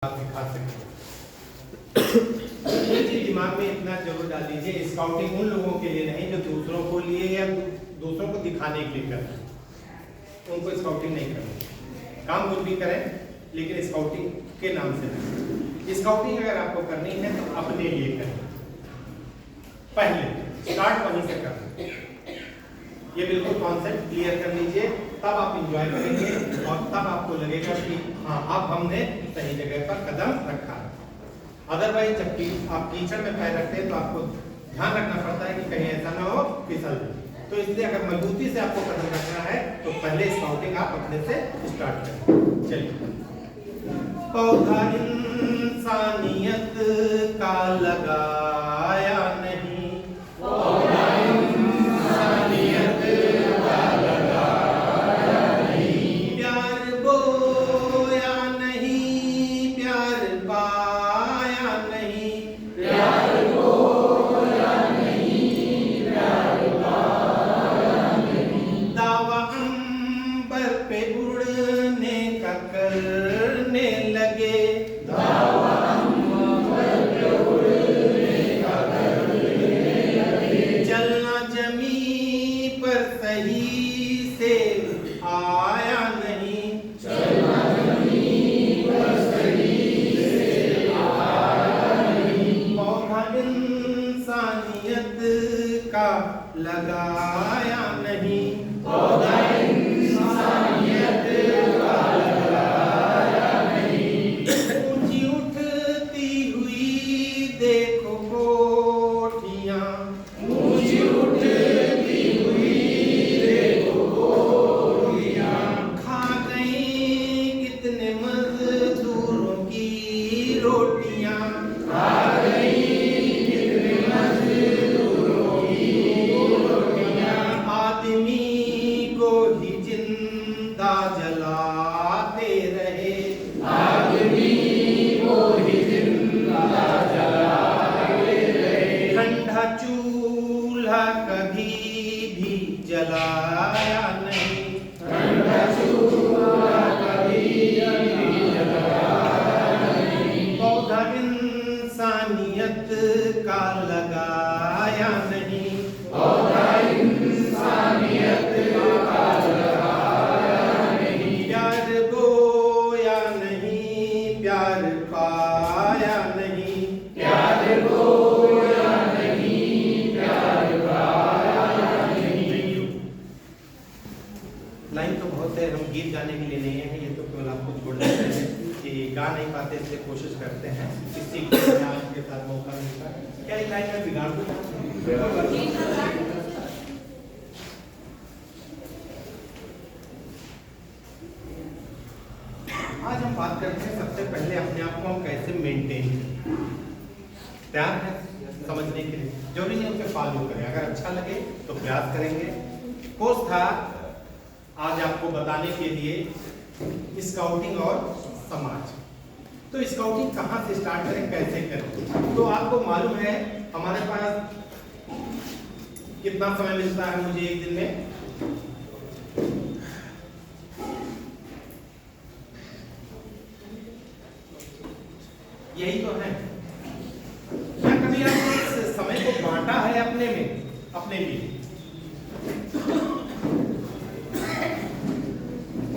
आप दिखा सकते ये चीज दिमाग में इतना जरूर डाल दीजिए, स्काउटिंग उन लोगों के लिए नहीं जो दूसरों को लिए या दूसरों को दिखाने के लिए करें। उनको स्काउटिंग नहीं करनी, काम कुछ भी करें लेकिन स्काउटिंग के नाम से नहीं। स्काउटिंग अगर आपको करनी है तो अपने लिए करें, पहले स्टार्ट वहीं से करें। ये बिल्कुल कॉन्सेप्ट क्लियर कर लीजिए, तब आप एंजॉय करेंगे और तब आपको लगेगा कि हाँ अब हमने सही जगह पर कदम रखा है। अदरवाइज जब आप कीचड़ में पैर रखते हैं तो आपको ध्यान रखना पड़ता है कि कहीं ऐसा ना हो फिसल जाए। तो इसलिए अगर मजबूती से आपको कदम रखना है तो पहले स्काउटिंग आप अपने से स्टार्ट करें। चलिए, पौधा इंसानियत का लगाया नहीं, लगाया नहीं, पौधा इंसानियत का लगाया नहीं। ऊंची उठती हुई देखो कोठियां, ऊंची उठती हुई देखो कोठियां। खा गई कितने मजदूरों की रोटियां, खा गई जलाते रहे, आदमी को ही जिंदा जलाते रहे। ठंडा चूल्हा कभी भी जलाया नहीं, ठंडा चूल्हा कभी भी जलाया नहीं। पौधा इंसानियत का लगाया नहीं, पौधा इंसानियत का प्यार पाया नहीं, प्यार खोया नहीं, प्यार पाया नहीं। लाइन तो बहुत है, हम गीत गाने के लिए नहीं है, ये तो केवल आपको छोड़ देते हैं कि गा नहीं पाते इसलिए कोशिश करते हैं किसी के साथ मौका मिलता है। क्या एक लाइन में बिगाड़ दूं? आज हम बात करते हैं सबसे पहले अपने आप को हम कैसे मेंटेन करें। तैयार है समझने के लिए? जरूरी नहीं उसे फॉलो करें, अगर अच्छा लगे तो प्रयास करेंगे। कोर्स था आज आपको बताने के लिए स्काउटिंग और समाज। तो स्काउटिंग कहाँ से स्टार्ट करें, कैसे करें? तो आपको मालूम है हमारे पास कितना समय मिलता है मुझे एक दिन में? यही तो है। क्या कभी आपने इस समय को बांटा है अपने में, अपने लिए?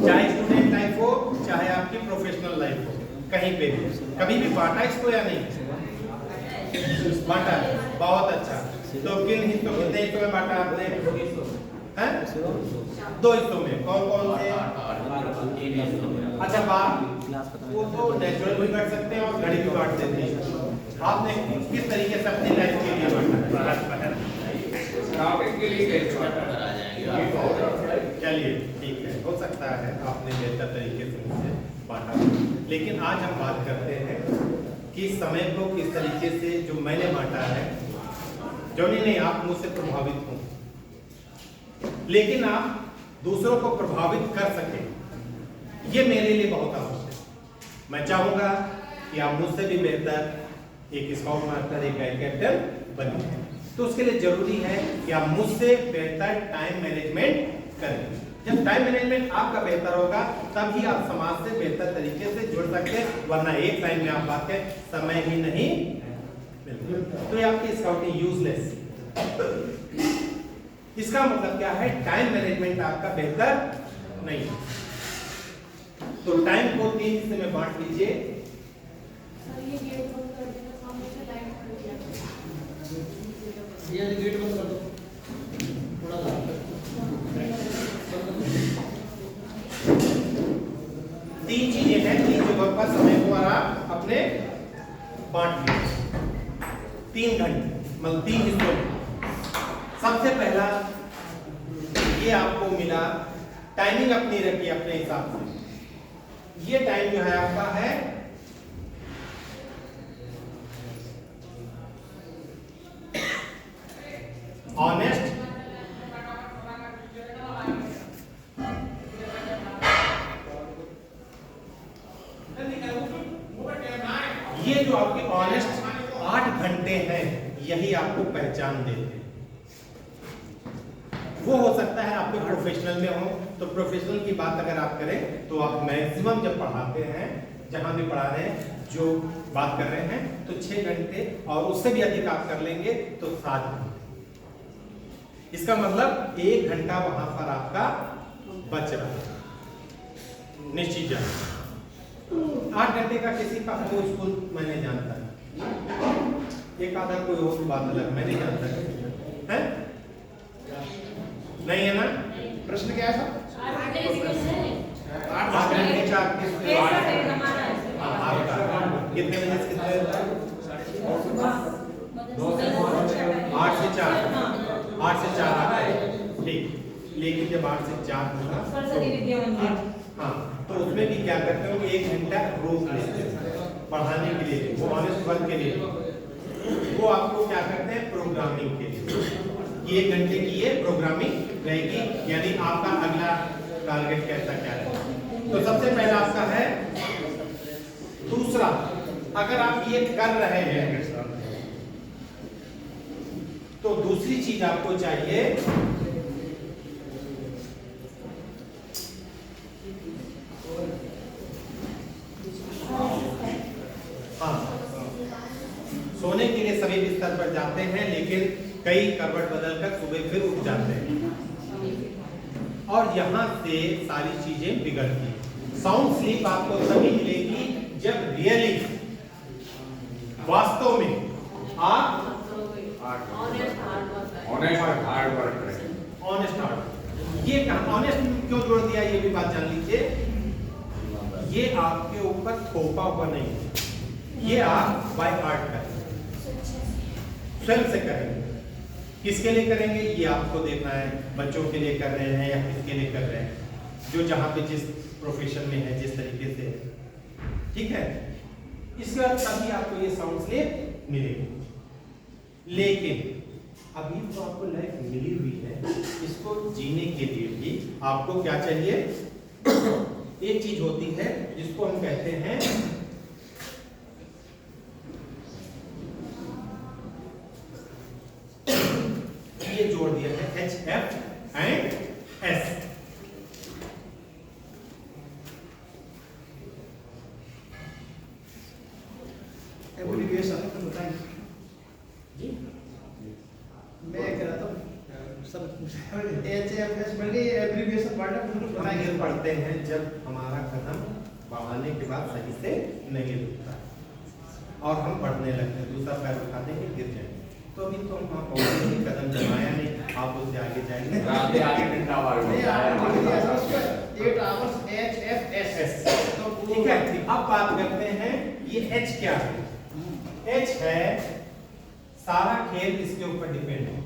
चाहे स्टूडेंट लाइफ हो चाहे आपकी प्रोफेशनल लाइफ हो, कहीं पे भी कभी भी बांटा इसको या नहीं? बांटा है, बहुत अच्छा। तो किन हिस्सों, कितने हिस्सों में बांटा आपने? हैं? 2 हिस्सों में। कौन कौन से? अच्छा, वो तो नेचुरल भी बांट सकते हैं और घड़ी भी बांट देते हैं। आपने किस तरीके से अपनी लाइफ के लिए बांटा? चलिए ठीक है, हो सकता है आपने बेहतर तरीके से मुझसे बांटा। लेकिन आज हम बात करते हैं कि समय को किस तरीके से जो मैंने बांटा है, जो नहीं आप मुझसे प्रभावित हो लेकिन आप दूसरों को प्रभावित कर सके, ये मेरे लिए बहुत आवश्यक है। मैं चाहूंगा कि आप मुझसे भी बेहतर एक स्काउट मास्टर, एक गाइड कैप्टन बनिए। तो उसके लिए जरूरी है कि आप मुझसे बेहतर टाइम मैनेजमेंट करें। जब टाइम मैनेजमेंट आपका बेहतर होगा तभी आप समाज से बेहतर तरीके से जुड़ सकते हैं, वरना एक टाइम में आप बात करें समय ही नहीं मिलता। तो ये आपकी स्काउटिंग यूजलेस। इसका मतलब क्या है, टाइम मैनेजमेंट आपका बेहतर नहीं है। तो टाइम को 3 हिस्से में बांट लीजिए। ये गेट बंद कर दो थोड़ा सा। 3 चीजें हैं, 3 जगहों पर समय को आप अपने बांट लीजिए 3 घंटे, मतलब 3 हिस्सों में। सबसे पहला ये आपको मिला, टाइमिंग अपनी रखिए अपने हिसाब से। ये टाइम जो है आपका है ऑनेस्ट, ये जो आपके ऑनेस्ट 8 घंटे हैं, यही आपको पहचान देते हैं। वो हो सकता है आपके प्रोफेशनल में हो, तो प्रोफेशनल की बात अगर आप करें तो आप मैक्सिमम जब पढ़ाते हैं, जहां भी पढ़ा रहे हैं, जो बात कर रहे हैं, तो 6 घंटे और उससे भी अधिक आप कर लेंगे तो 7 घंटे। इसका मतलब 1 घंटा वहां पर आपका बच रहा है निश्चित जाए। 8 घंटे का किसी का हो स्कूल मैंने जानता है, एक आधा कोई हो तो बात अलग, मैं नहीं जानता है, नहीं है ना। प्रश्न क्या है सर? 8 घंटे का कितने बजे से कितने बजे? 8 से 4, 8 से 4 आता है, ठीक। लेकिन जब 8 से 4 होगा हाँ, तो उसमें भी क्या करते हो कि 1 घंटा रोक लेते हैं पढ़ाने के लिए, वो ऑनेस्ट वर्क के लिए। वो आपको क्या करते हैं, प्रोग्रामिंग के लिए। 1 घंटे की ये प्रोग्रामिंग रहेगी, यानी आपका अगला टारगेट कैसा क्या है। तो सबसे पहला आपका है। दूसरा, अगर आप ये कर रहे हैं तो दूसरी चीज आपको चाहिए हाँ, सोने के लिए सभी बिस्तर पर जाते हैं, लेकिन कई करवट बदलकर सुबह फिर उठ जाते हैं और यहां से सारी चीजें बिगड़ती हैं। साउंड स्लीप आपको तभी मिलेगी जब रियली वास्तव में आप ऑनेस्ट हार्ड। ये ऑनेस्ट क्यों जोड़ दिया, ये भी बात जान लीजिए। ये आपके ऊपर थोपा हुआ नहीं है, ये आप बाय हार्ट करेंगे, स्वयं से करेंगे। किसके लिए करेंगे ये आपको देखना है, बच्चों के लिए कर रहे हैं या किसके लिए कर रहे हैं, जो जहां पे जिस प्रोफेशन में है, जिस तरीके से, ठीक है। इसके बाद तभी आपको ये साउंड स्लीप मिलेगी। लेकिन अभी तो आपको लाइफ मिली हुई है, इसको जीने के लिए भी आपको क्या चाहिए, एक चीज होती है जिसको हम कहते हैं ये जोड़ दिया है HF एंड S। एब्रिविएशन तो बताएंगे जी, मैं कह रहा था सब HFS बल्कि एब्रिविएशन पढ़ना बिल्कुल बताएंगे। पढ़ते हैं जब हमारा कदम बढ़ाने के बाद सही से नहीं रुकता और हम बढ़ने लगते हैं, दूसरा पैर उठा देंगे गिर जाएंगे। तो अभी तो हम वहाँ पहुँचे नहीं, कदम जमाया नहीं, आप उससे आगे जाएंगे, आगे घंटा वार ठीक है। अब बात करते हैं ये H क्या है। H है सारा खेल इसके ऊपर डिपेंड है,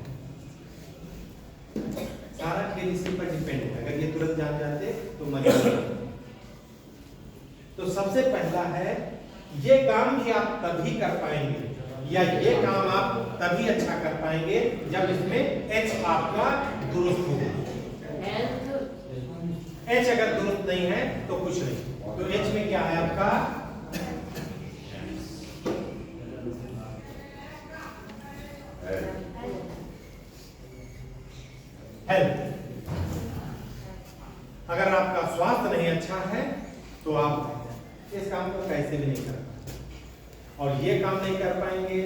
सारा खेल इसके ऊपर डिपेंड है। अगर ये तुरंत जान जाते तो मजा आता। तो सबसे पहला है, ये काम भी आप तभी कर पाएंगे या ये काम आप तभी अच्छा कर पाएंगे जब इसमें H आपका दुरुस्त हो। H अगर दुरुस्त नहीं है तो कुछ नहीं। तो H में क्या है आपका, हेल्थ। और ये काम नहीं कर पाएंगे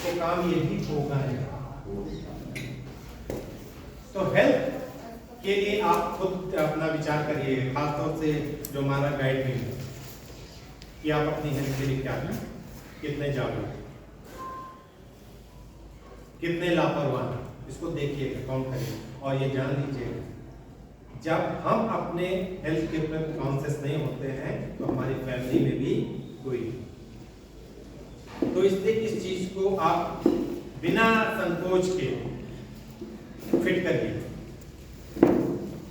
तो काम ये भी होगा नहीं। तो हेल्थ के लिए आप खुद अपना विचार करिए, खासतौर से जो हमारा गाइड भी है कि आप अपनी हेल्थ के लिए क्या करें, कितने जागरूक, कितने लापरवाह, इसको देखिए, काउंट करिए। और ये जान लीजिए, जब हम अपने हेल्थ के ऊपर कॉन्शियस नहीं होते हैं तो हमारी फैमिली में भी कोई नहीं। तो इसलिए इस चीज को आप बिना संकोच के फिट करिए,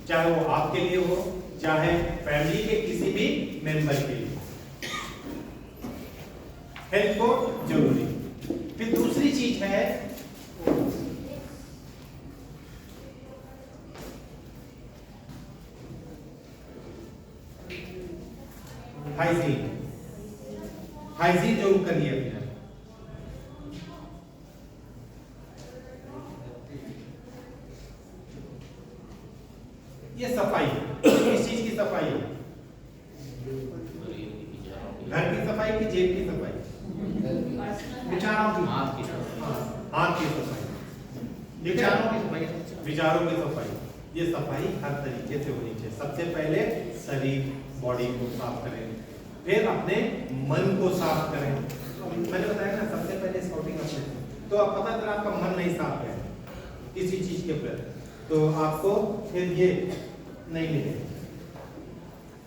चाहे वो आपके लिए हो, चाहे फैमिली के किसी भी मेंबर के लिए। हेल्थ को जरूरी। फिर दूसरी चीज है हाइजीन। हाइजीन जरूर करिए अपने। ये सफाई, किस चीज की सफाई है? घर की सफाई की, जेब की सफाई, विचारों की, हाथ की सफाई, विचारों की सफाई, विचारों की सफाई। ये सफाई हर तरीके से होनी चाहिए। सबसे पहले शरीर, बॉडी को साफ करें, फिर अपने मन को साफ करें। मैंने बताया ना, सबसे पहले स्काउटिंग अपने। तो अब पता चला आपका मन नहीं साफ है किसी चीज के प्रति, तो आपको फिर ये नहीं मिलेगा,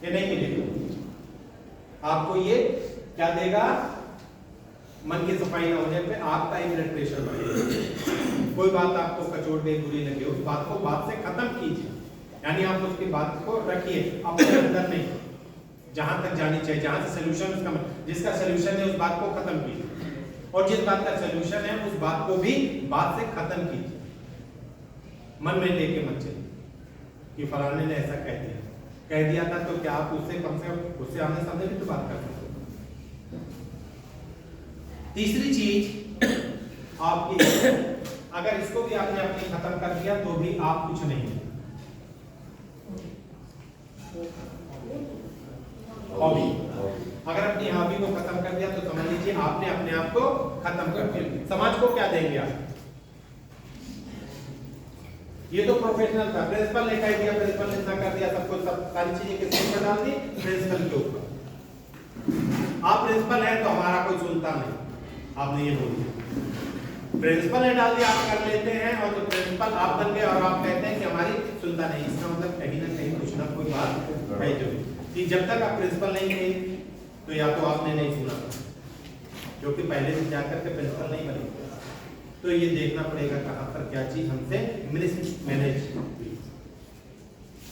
ये नहीं मिलेगा। आपको ये क्या देगा? मन की सफाई ना होने पे आपका ही ब्लड प्रेशर बढ़ेगा। कोई बात आपको कचोट गई, बुरी लगी, उस बात को बात से खत्म कीजिए, यानी आप उसकी बात को रखिए अपने अंदर नहीं, जहां तक जानी चाहिए, जहां से सोल्यूशन उसका, जिसका सोल्यूशन है उस बात को खत्म कीजिए, और जिस बात का सोल्यूशन है उस बात को भी बात से खत्म कीजिए। मन में लेके मत चलिए कि फलाने ने ऐसा कह दिया था, तो क्या आप उससे कम से कम उससे आमने सामने भी तो बात कर सकते हो। तीसरी चीज आपकी, अगर इसको भी आपने अपनी खत्म कर दिया तो भी आप कुछ नहीं। हॉबी, अगर अपनी हॉबी को खत्म कर दिया तो समझ लीजिए आपने अपने आप को खत्म कर दिया। समाज को क्या देंगे आप? ये तो प्रोफेशनल था, प्रिंसिपल ने कह दिया, प्रिंसिपल ने इतना कर दिया, सबको सब सारी चीजें किसके ऊपर डाल दी? प्रिंसिपल के ऊपर। आप प्रिंसिपल हैं तो हमारा कोई सुनता नहीं, आपने ये बोल दिया। प्रिंसिपल ने डाल दिया, आप कर लेते हैं, और तो प्रिंसिपल आप बन गए और आप कहते हैं कि हमारी सुनता नहीं। इसका मतलब कहीं ना कहीं कुछ ना कोई बात है जो कि जब तक आप प्रिंसिपल नहीं थे तो या तो आपने नहीं सुना, जो कि पहले से जाकर के प्रिंसिपल नहीं बने। तो ये देखना पड़ेगा कहां पर क्या चीज हमसे मिसमैनेज हुई।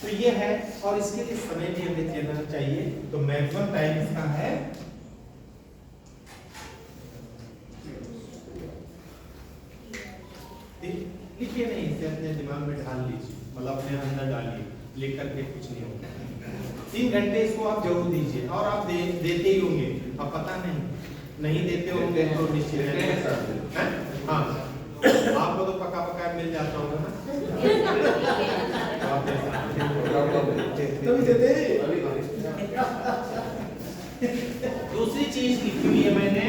तो ये है, और इसके लिए समय भी हमें देना चाहिए। तो मैक्सिमम टाइम इसका है लिखिए नहीं, इसे अपने दिमाग में ढाल लीजिए, मतलब अपने अंदर डालिए, लिख करके कुछ नहीं होगा। 3 घंटे इसको आप जरूर दीजिए, और आप देते ही होंगे, अब पता नहीं देते होंगे तो निश्चित है। हाँ, आपको तो पका पका मिल जाता होगा ना, तभी देते। दूसरी चीज लिखी हुई है मैंने,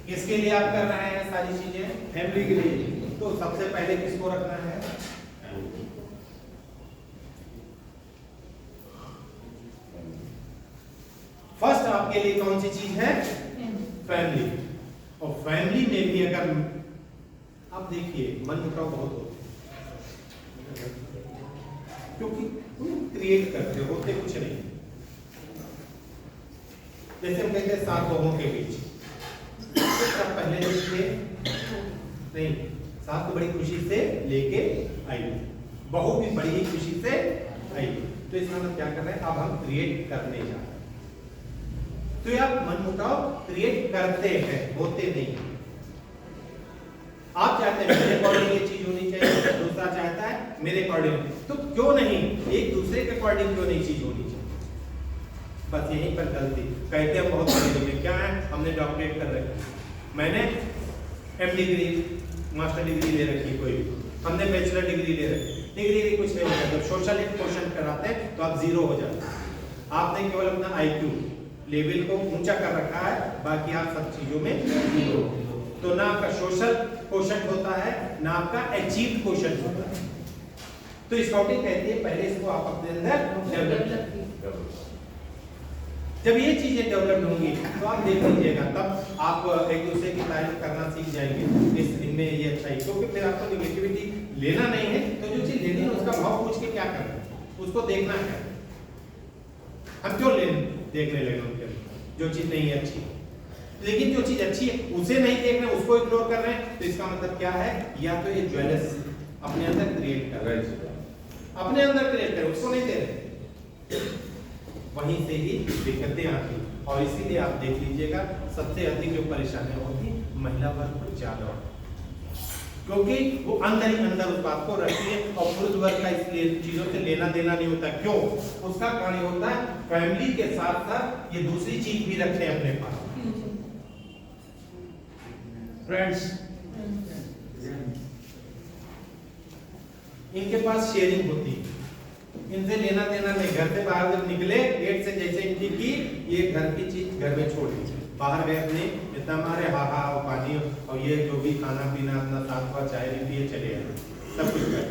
किसके लिए आप कर रहे हैं सारी चीजें? फैमिली के लिए। तो सबसे पहले किसको रखना है? फर्स्ट आपके लिए कौन सी चीज है? फैमिली। और फैमिली में भी अगर आप देखिए मनमुटाव बहुत होते हैं, क्योंकि क्रिएट करते होते कुछ नहीं। जैसे हम कहते हैं 7 बहूओं के बीच, सब पहले थे नहीं, 7 को बड़ी खुशी से लेके आई, बहू भी बड़ी ही खुशी से आई। तो इसमें हम क्या कर रहे हैं? अब हम क्रिएट करने जा रहे हैं। तो आप मनमुटाव क्रिएट करते हैं, होते नहीं। आप चाहते हैं मेरे अकॉर्डिंग ये चीज होनी चाहिए, दूसरा चाहता है मेरे अकॉर्डिंग, तो क्यों नहीं एक दूसरे के अकॉर्डिंग क्यों नहीं चीज होनी चाहिए? बस यहीं पर गलती। कहते हैं बहुत सारे क्या है, हमने डॉक्टरेट कर रखी, मैंने एम डिग्री, मास्टर डिग्री ले रखी, कोई हमने बैचलर डिग्री ले रखी। डिग्री भी कुछ नहीं होता, जब सोशल क्वेश्चन कराते हैं तो आप 0 हो जाते हैं। आपने केवल अपना IQ लेवल को ऊंचा कर रखा है, बाकी आप सब चीजों में जीरो। तो ना आपका सोशल क्वोशंट होता है, ना आपका अचीव्ड क्वोशंट होता है। तो स्काउटिंग कहती है पहले इसको आप अपने अंदर डेवलप। जब ये चीजें डेवलप होंगी तो आप देख लीजिएगा, तब आप एक दूसरे की तारीफ करना सीख जाएंगे। इस इनमें ये अच्छा है, क्योंकि फिर आपको निगेटिविटी लेना नहीं है, तो जो चीज लेनी है उसका भाव पूछ के क्या करना है, उसको देखना है। हम क्यों देखने लगे उनके जो चीज नहीं है अच्छी, लेकिन जो चीज अच्छी है उसे नहीं देख रहे, उसको इग्नोर कर रहे हैं, तो इसका मतलब क्या है, या तो ये ज्वेलस अपने अंदर क्रिएट कर रहे हैं, अपने अंदर क्रिएट कर, उसको नहीं दे रहे, वहीं से ही दिक्कतें आती। और इसीलिए आप देख लीजिएगा सबसे अधिक जो परेशानियां होती महिला वर्ग को ज्यादा, क्योंकि वो अंदर ही अंदर उस बात को रखती है, और पुरुष वर्ग का इसलिए चीजों से लेना देना नहीं होता। क्यों? उसका कारण होता है फैमिली के साथ साथ ये दूसरी चीज भी रखते हैं अपने पास, फ्रेंड्स। इनके पास शेयरिंग होती है, इनसे लेना देना नहीं। घर से बाहर जब निकले, गेट से जैसे एंट्री की, ये घर की चीज घर में छोड़ दी, बाहर गए अपने इतना मारे हाहा और पानी और ये जो भी खाना पीना अपना साथ हुआ, चाय भी पिए, चले आए, सब कुछ कर।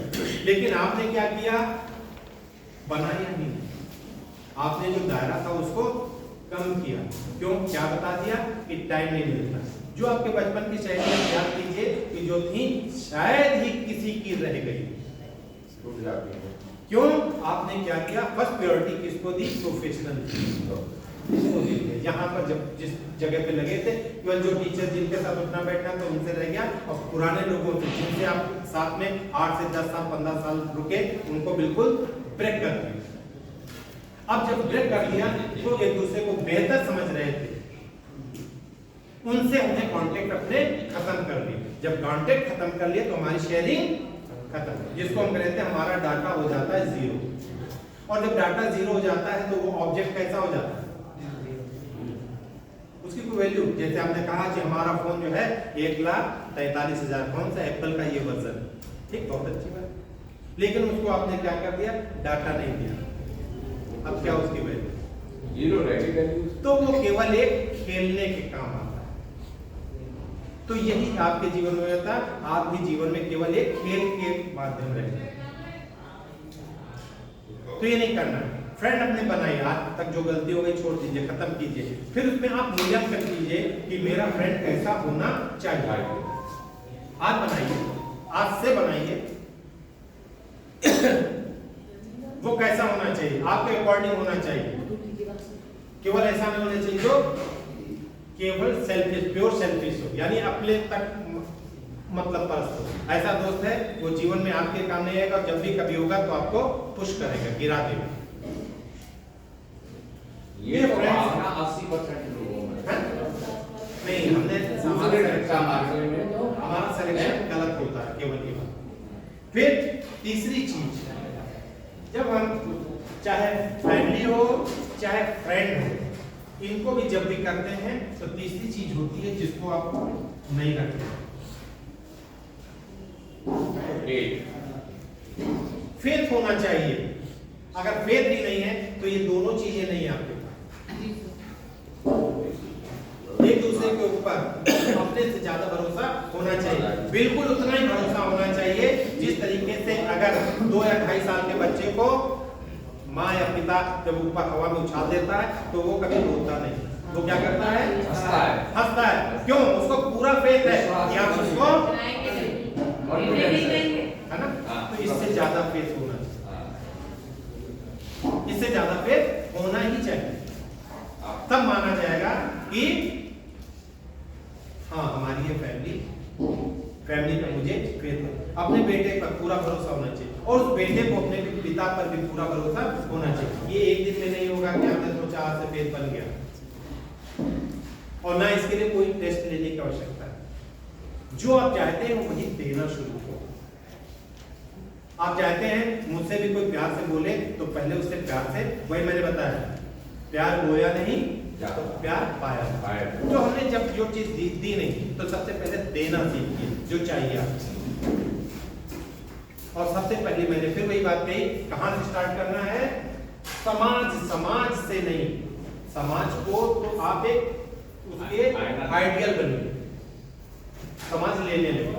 लेकिन आपने क्या किया, बनाया नहीं, आपने जो दायरा था उसको कम किया। क्यों? क्या बता दिया कि टाइम नहीं मिलता। जो आपके बचपन की सहेलियां याद कीजिए कि जो थी शायद ही किसी की रह गई, टूट जाती है। क्यों? आपने क्या किया, फर्स्ट प्रायोरिटी किसको दी, प्रोफेशनल इसको दी। यहाँ पर जब जिस जगह पे लगे थे, केवल जो टीचर जिनके साथ उठना बैठना तो उनसे रह गया, और पुराने लोगों से जिनसे आप साथ में 8 से 10 साल 15 साल रुके, उनको बिल्कुल ब्रेक कर दिया। अब जब ब्रेक कर दिया तो एक दूसरे को बेहतर समझ रहे थे, उनसे हमने कांटेक्ट अपने खत्म कर लिए। जब कांटेक्ट खत्म कर लिए तो हमारी शेयरिंग खत्म, जिसको हम कहते हैं हमारा डाटा हो जाता है जीरो। और जब डाटा जीरो हो जाता है तो वो ऑब्जेक्ट कैसा हो जाता है, उसकी कोई वैल्यू। जैसे आपने कहा कि हमारा फोन जो है 1,43,000, कौन सा एप्पल का ये वर्जन, ठीक, बहुत अच्छी बात। लेकिन उसको आपने क्या कर दिया, डाटा नहीं दिया, अब क्या उसकी वैल्यू जीरो रहेगी। तो वो केवल एक खेलने के काम आता है। तो यही आपके जीवन में होता है, आप भी जीवन में केवल एक खेल के माध्यम रहे, तो ये नहीं करना है। फ्रेंड अपने बनाइए, आज तक जो गलती हो गई छोड़ दीजिए, खत्म कीजिए। फिर उसमें आप मूल्यांकन कीजिए कि मेरा फ्रेंड कैसा होना चाहिए। आज बनाइए, आज से बनाइए वो कैसा होना चाहिए, आपके अकॉर्डिंग होना चाहिए। केवल ऐसा नहीं होना चाहिए जो केवल सेल्फिश, प्योर सेल्फिश हो, यानी अपने तक मतलब परस्त हो। ऐसा दोस्त है वो जीवन में आपके काम नहीं आएगा, जब भी कभी होगा तो आपको पुश करेगा, गिरा देगा। ये फ्रेंड्स 80% लोगों में नहीं, हमने हमारा सिलेक्शन गलत होता है, केवल ये बात। फिर तीसरी चीज, जब हम चाहे फैमिली हो चाहे फ्रेंड हो, इनको भी जब भी करते हैं तो तीसरी चीज होती है जिसको आप नहीं रखते, फेथ होना चाहिए। अगर फेथ ही नहीं है तो ये दोनों चीजें नहीं है आपके पास। एक दूसरे के ऊपर अपने से ज्यादा भरोसा होना चाहिए, बिल्कुल उतना ही भरोसा होना चाहिए जिस तरीके से अगर 2 या 2.5 साल के बच्चे को माँ या पिता जब ऊपर हवा में उछाल देता है तो वो कभी रोता नहीं, वो क्या करता है, हंसता है। क्यों? उसको पूरा फेथ है कि आप उसको, है ना। तो इससे ज्यादा फेथ होना चाहिए, इससे ज्यादा फेथ होना ही चाहिए, तब माना जाएगा कि हाँ हमारी ये फैमिली पे मुझे फेथ है। अपने बेटे पर पूरा भरोसा होना चाहिए, और उस बेटे को अपने पिता पर भी पूरा भरोसा होना चाहिए। ये एक दिन में नहीं होगा कि आपने सोचा आज से फेथ बन गया, और ना इसके लिए कोई टेस्ट लेने की आवश्यकता है। जो आप चाहते हैं वही देना शुरू करो। आप चाहते हैं मुझसे भी कोई प्यार से बोले तो पहले उससे प्यार से, वही मैंने बताया, प्यार गोया नहीं तो प्यार पाया। जो हमने जब जो चीज दी नहीं तो सबसे पहले देना सीखिए जो चाहिए आपको। और सबसे पहले मैंने फिर वही बात कही, कहां से स्टार्ट करना है, समाज से नहीं, समाज को तो आप एक उसके आइडियल बनिए, समाज लेने लगे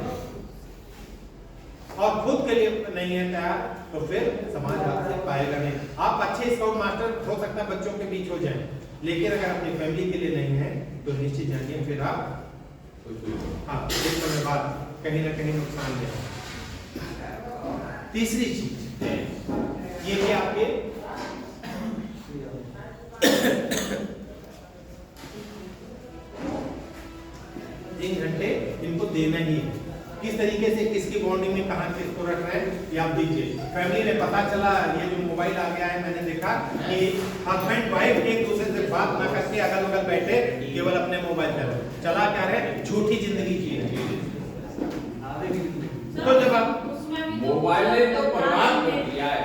और खुद के लिए नहीं है तैयार तो फिर समाज आपसे पाएगा नहीं। आप अच्छे स्काउट मास्टर हो सकता है बच्चों के बीच हो जाएं, लेकिन अगर अपनी फैमिली के लिए नहीं है तो निश्चित जानिए फिर आप एक समय बाद कहीं ना कहीं नुकसान दें। तीसरी चीज ये कि आपके 3 घंटे इनको देना ही है। किस तरीके से किसकी बॉन्डिंग में कहां किसको रख रहे हैं ये आप दीजिए। फैमिली में पता चला ये जो मोबाइल आ गया है, मैंने देखा कि हस्बैंड वाइफ एक दूसरे से बात ना करके अगल बगल बैठे केवल अपने मोबाइल पर चला क्या रहे, झूठी जिंदगी जी रहे। तो जब आप मोबाइल ने तो बर्बाद कर दिया है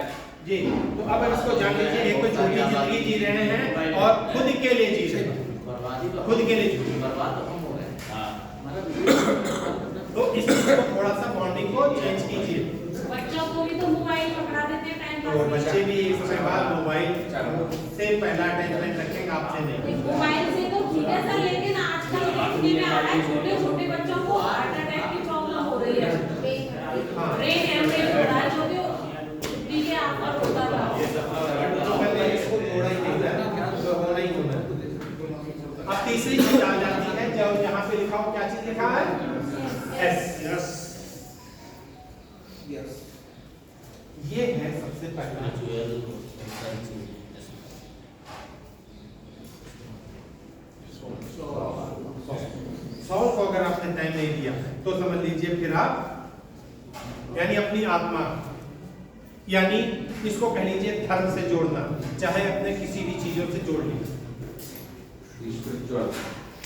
जी, तो अब इसको जान लीजिए एक तो झूठी जिंदगी जी रहे हैं और खुद के लिए जी रहे हैं, खुद के लिए बर्बाद तो हम हो रहे हैं। तो इस चीज को थोड़ा सा बॉन्डिंग को चेंज कीजिए। बच्चों को भी तो मोबाइल पकड़ा देते हैं टाइम तो बच्चे भी इस समय बाद मोबाइल से पहला अटैचमेंट रखेंगे, आपसे नहीं। मोबाइल से तो ठीक है सर, लेकिन आजकल देखने में आ रहा है छोटे छोटे बच्चों को हार्ट अटैक की प्रॉब्लम हो रही है, ब्रेन हेमरेज हो रहा है, जो कि टीवी के आसपास होता था। तो पहले इसको थोड़ा ही नहीं है तो होना ही होना। अब तीसरी चीज आ जाती है, जब यहाँ पे लिखा हो क्या चीज लिखा है, यस यस, ये है सबसे पहला। सॉल्व को अगर आपने टाइम नहीं दिया तो समझ लीजिए फिर आप यानी अपनी आत्मा, यानी इसको कह लीजिए धर्म से जोड़ना, चाहे अपने किसी भी चीजों से जोड़ लीजिए,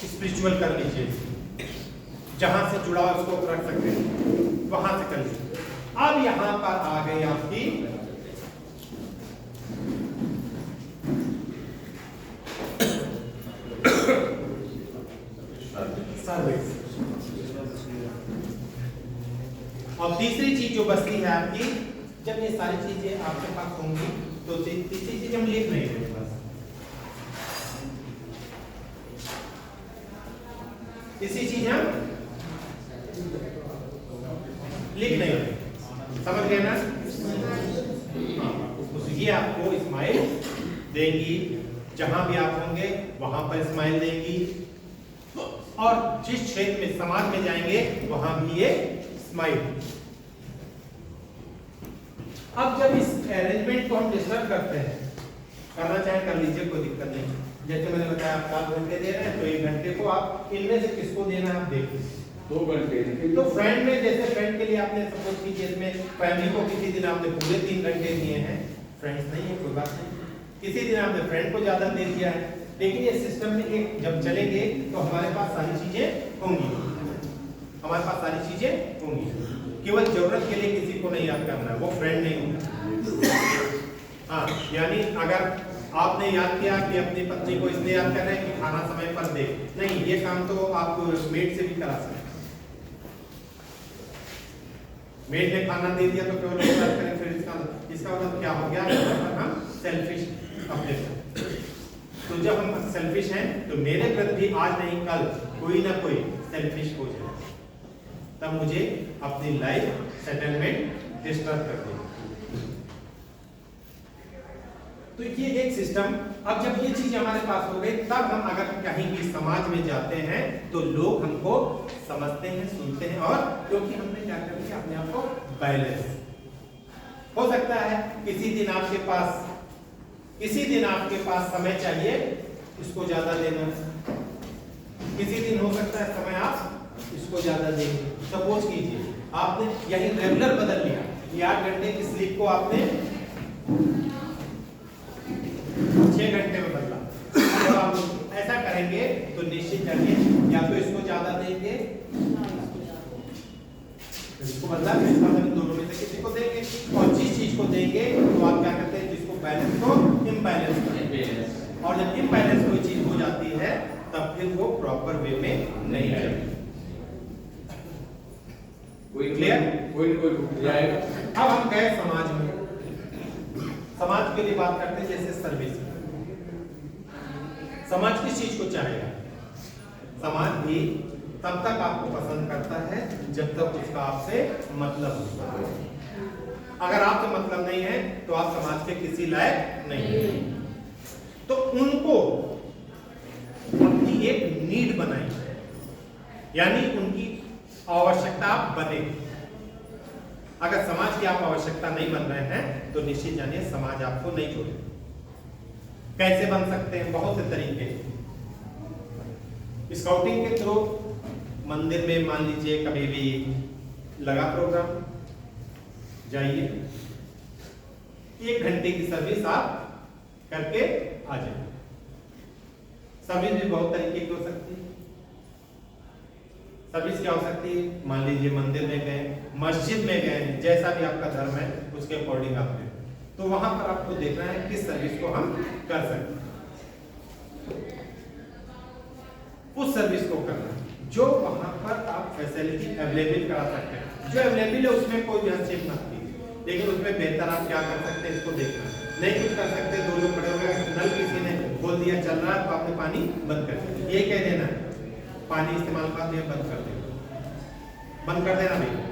स्पिरिचुअल कर लीजिए, जहां से जुड़ा उसको रख सकते हैं वहां से कर लीजिए। अब यहां पर आ गई आपकी सर्विस, और तीसरी चीज जो बचती है आपकी, जब ये सारी चीजें आपके पास होंगी तो तीसरी चीज हम लिख नहीं रहे बस, इसी चीज हम लिख नहीं रहे, समझ गए ना। ये आपको स्माइल देंगी, जहां भी आप होंगे वहां पर स्माइल देंगी, और जिस क्षेत्र में समाज में जाएंगे वहां भी ये स्माइल। अब जब इस अरेंजमेंट को हम डिस्टर्ब करते हैं, करना चाहे कर लीजिए, कोई दिक्कत नहीं। जैसे मैंने बताया आप 7 घंटे दे रहे हैं तो 1 घंटे को आप इनमें से किसको देना है आप देख लीजिए। 2 घंटे तो फ्रेंड में, जैसे फ्रेंड के लिए आपने सपोज कीजिए इसमें फैमिली को किसी दिन आपने पूरे 3 घंटे दिए हैं, फ्रेंड्स नहीं है कोई बात नहीं, किसी दिन आपने फ्रेंड को ज्यादा दे दिया है, लेकिन ये सिस्टम में एक जब चलेंगे तो हमारे पास सारी चीजें होंगी, हमारे पास सारी चीजें होंगी। केवल जरूरत के लिए किसी को नहीं याद करना है, वो फ्रेंड नहीं होगा। हाँ, यानी अगर आपने याद किया कि अपनी पत्नी को इसलिए याद कर रहे हैं कि खाना समय पर दे, नहीं, ये काम तो आप मेड से भी करा सकते हैं। मेड ने खाना दे दिया तो केवल याद करें, फिर इसका मतलब क्या हो गया, हम सेल्फिश अपने। तो जब हम सेल्फिश हैं तो मेरे प्रति भी आज नहीं कल कोई ना कोई सेल्फिश हो जाए, तब मुझे अपनी लाइफ सेटलमेंट डिस्टर्ब कर देगी। तो ये एक सिस्टम। अब जब ये चीज हमारे पास हो गई, तब हम अगर कहीं भी समाज में जाते हैं तो लोग हमको समझते हैं, सुनते हैं, और क्योंकि हमने क्या कर लिया अपने आप को बैलेंस। हो सकता है किसी दिन आपके पास समय चाहिए, इसको ज्यादा देना, किसी दिन हो सकता है समय आप इसको ज्यादा देंगे। सपोज कीजिए आपने यही रेगुलर बदल लिया, ये 8 घंटे की स्लीप को आपने 6 घंटे में बदला। जब आप ऐसा करेंगे तो निश्चित जानिए या तो इसको ज्यादा देंगे, इसको बदला, इसका मतलब दोनों में से किसी को देंगे, और जिस चीज को देंगे तो आप क्या करते हैं, जिसको बैलेंस को इम्बैलेंस करें, और जब इम्बैलेंस कोई चीज हो जाती है तब फिर वो प्रॉपर वे में नहीं आएगी। क्लियर? कोई जाएगा। अब हम गए समाज में, समाज के लिए बात करते हैं, जैसे सर्विस। समाज किस चीज को चाहेगा? समाज भी तब तक आपको पसंद करता है जब तक उसका आपसे मतलब होता है। अगर आपसे मतलब नहीं है तो आप समाज के किसी लायक नहीं है। तो उनको अपनी एक नीड बनाई, यानी उनकी आवश्यकता आप बने। अगर समाज की आप आवश्यकता नहीं बन रहे हैं तो निश्चित जानिए समाज आपको नहीं छोड़ेगा। कैसे बन सकते हैं? बहुत से तरीके। स्काउटिंग के थ्रू मंदिर में मान लीजिए कभी भी लगा प्रोग्राम, जाइए 1 घंटे की सर्विस आप करके आ जाइए। सर्विस भी बहुत तरीके की हो सकती है। सर्विस क्या हो सकती है? मान लीजिए मंदिर में गए, मस्जिद में गए, जैसा भी आपका धर्म है उसके अकॉर्डिंग आप गए, तो वहां पर आपको देखना है किस सर्विस को हम कर सकते हैं। उस सर्विस को करना है जो वहां पर आप फैसिलिटी अवेलेबल करा सकते हैं। जो अवेलेबल है उसमें कोई भी हस्तक्षेप मत कीजिए, लेकिन उसमें बेहतर आप क्या कर सकते हैं इसको देखना। नहीं कुछ कर सकते, 2 लोग खड़े हुए, नल किसी ने बोल दिया चल रहा है तो आपने पानी बंद कर दिया, ये कह देना है पानी इस्तेमाल कर दिया, बंद कर देना, बंद कर देना भैया।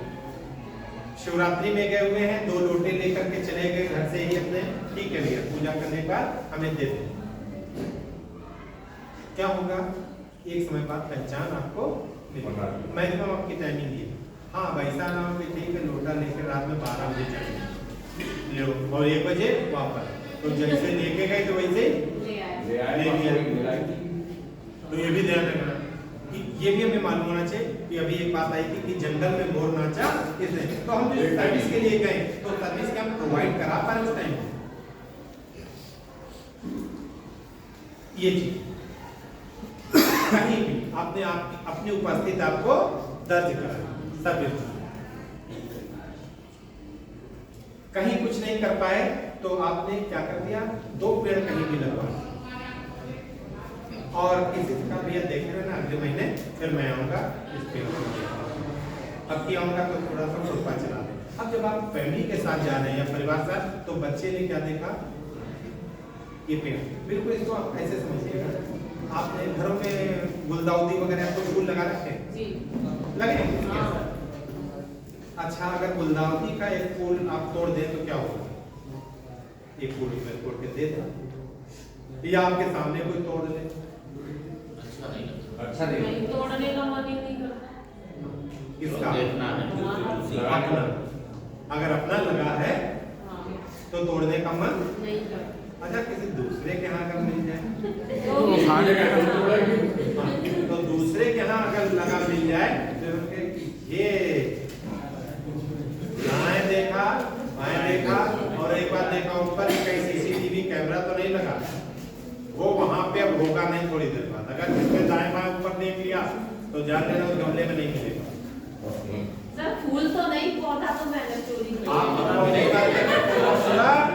शिवरात्रि में गए हुए हैं, 2 लोटे लेकर के चले गए घर से ही अपने, ठीक है भैया, पूजा करने के बाद हमें दे दें। क्या होगा? एक समय बाद पहचान आपको मिलेगी। मैक्सिमम आपकी टाइमिंग ये, हाँ वैसा ना हो कि ठीक है लोटा लेकर रात में 12 बजे चले लो और 1 बजे वापस, तो जैसे लेके गए तो वैसे ले लिया। तो ये भी ध्यान रखना कि ये भी हमें मालूम होना चाहिए कि अभी एक बात आई थी कि जंगल में मोर नाचा इसने, तो हम जो सर्विस के लिए गए तो सर्विस क्या हम प्रोवाइड करा पा रहे उस टाइम? ये चीज कहीं भी आपने अपनी उपस्थिति आपको दर्ज करा सर्विस। कहीं कुछ नहीं कर पाए तो आपने क्या कर दिया? 2 पेड़ कहीं भी लगवा, और किसी से कहा भैया देख रहे ना अगले महीने फिर मैं आऊंगा इस पेड़ को, अब की आऊंगा तो थोड़ा सा फुटपा चला दे। अब जब आप फैमिली के साथ जा रहे हैं या परिवार के साथ, तो बच्चे ने क्या देखा? ये पेड़। बिल्कुल इसको आप ऐसे समझिएगा, आपने घरों में गुलदाउदी वगैरह कोई फूल लगा रखे हैं? लगे हैं? अच्छा, अगर गुलदाउदी का एक फूल आप तोड़ दें तो क्या होगा? एक फूल उसमें तोड़ के दे दे, या आपके सामने कोई तोड़ ले, अच्छा नहीं तोड़ने का मन ही नहीं करता। किसका? अपना। अगर अपना लगा है तो तोड़ने का मन नहीं करता। अच्छा, किसी दूसरे के यहाँ अगर मिल जाए खाने का तो दूसरे के यहाँ अगर लगा मिल जाए तो ये दाएं देखा बाएं देखा और एक बार देखा ऊपर, कहीं सीसीटीवी कैमरा तो नहीं लगा, वो वहां पे अब होगा नहीं थोड़ी देर बाद। अगर किसने दाएं बाएं ऊपर देख लिया तो जान लेना उस गमले में नहीं मिलेगा। सर फूल तो नहीं, पौधा तो मैंने चोरी किया। आप